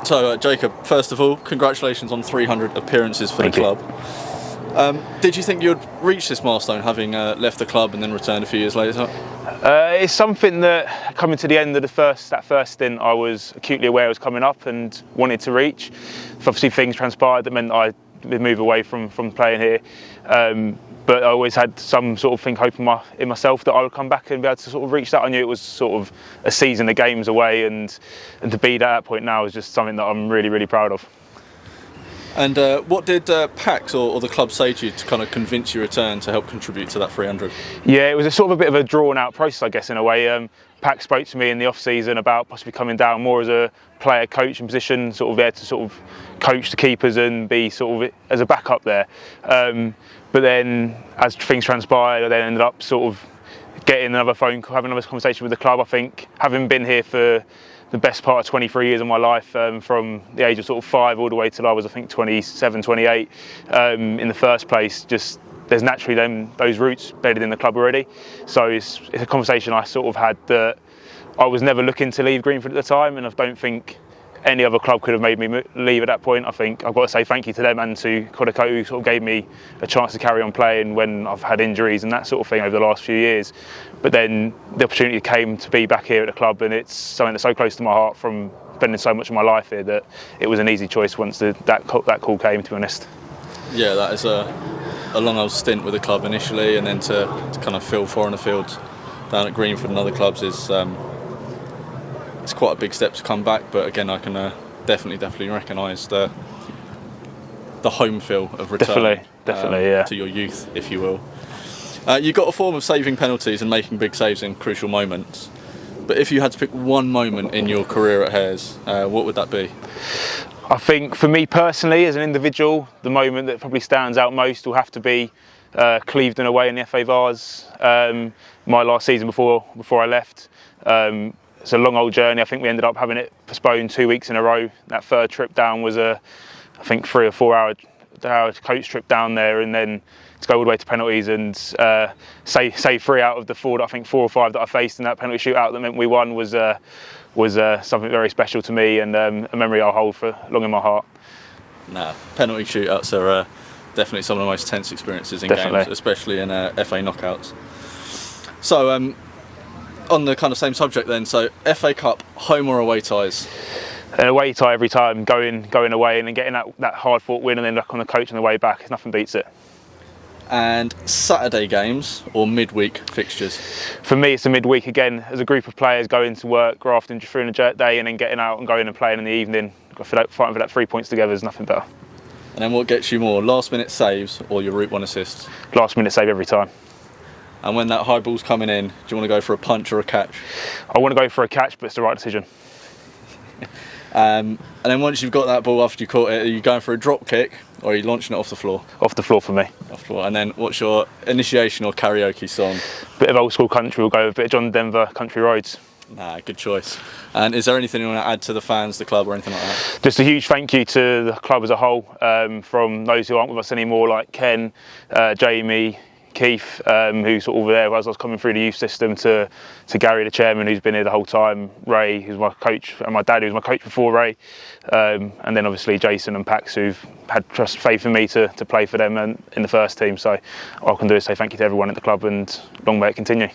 So, Jacob, first of all, congratulations on 300 appearances for the club. Did you think you'd reach this milestone, having left the club and then returned a few years later? It's something that, coming to the end of that first stint, I was acutely aware was coming up and wanted to reach. Obviously, things transpired that meant I would move away from playing here. But I always had some sort of hope in myself that I would come back and be able to sort of reach that. I knew it was sort of a season of games away, and to be at that point now is just something that I'm really, really proud of. And what did Pax or the club say to you to kind of convince you to return to help contribute to that 300? Yeah, it was a sort of a bit of a drawn-out process, I guess, in a way. Pax spoke to me in the off-season about possibly coming down more as a player-coaching position, sort of there to sort of coach the keepers and be sort of as a backup there. But then, as things transpired, I then ended up sort of getting another phone call, having another conversation with the club. I think, having been here for the best part of 23 years of my life, from the age of sort of 5 all the way till I was, I think, 27, 28, in the first place, just there's naturally those roots bedded in the club already. So it's a conversation I sort of had that I was never looking to leave Greenford at the time, and I don't think any other club could have made me leave at that point. I think I've got to say thank you to them and to Kodako, who sort of gave me a chance to carry on playing when I've had injuries and that sort of thing over the last few years. But then the opportunity came to be back here at the club, and it's something that's so close to my heart from spending so much of my life here that it was an easy choice once that call came, to be honest. Yeah, that is a long old stint with the club initially, and then to kind of fill four on the field down at Greenford and other clubs is it's quite a big step to come back. But again, I can definitely recognise the home feel of return. Definitely, yeah. To your youth, if you will. You've got a form of saving penalties and making big saves in crucial moments. But if you had to pick one moment in your career at Hares, what would that be? I think for me personally, as an individual, the moment that probably stands out most will have to be Clevedon away in the FA Vars, my last season before I left. It's a long old journey. I think we ended up having it postponed 2 weeks in a row. That third trip down was I think 3 or 4 hour coach trip down there, and then to go all the way to penalties and say 3 out of the 4 or 5 that I faced in that penalty shootout that meant we won was something very special to me, and a memory I'll hold for long in my heart. Penalty shootouts are definitely some of the most tense experiences in games, especially in FA knockouts. So on the kind of same subject then, so FA Cup, home or away ties? An away tie every time, going away and then getting that hard-fought win and then back on the coach on the way back, nothing beats it. And Saturday games or midweek fixtures? For me, it's a midweek again. As a group of players going to work, grafting through in a day and then getting out and going and playing in the evening, fighting for that 3 points together is nothing better. And then what gets you more, last-minute saves or your Route 1 assists? Last-minute save every time. And when that high ball's coming in, do you want to go for a punch or a catch? I want to go for a catch, but it's the right decision. And then once you've got that ball after you caught it, are you going for a drop kick or are you launching it off the floor? Off the floor for me. Off the floor. And then what's your initiation or karaoke song? Bit of old school country, we'll go with a bit of John Denver, Country Roads. Good choice. And is there anything you want to add to the fans, the club or anything like that? Just a huge thank you to the club as a whole, from those who aren't with us anymore, like Ken, Jamie, Keith, who sort of there as I was coming through the youth system, to Gary, the chairman, who's been here the whole time, Ray, who's my coach, and my dad, who was my coach before Ray, and then obviously Jason and Pax, who've had faith in me to play for them and in the first team. So all I can do is say thank you to everyone at the club, and long may it continue.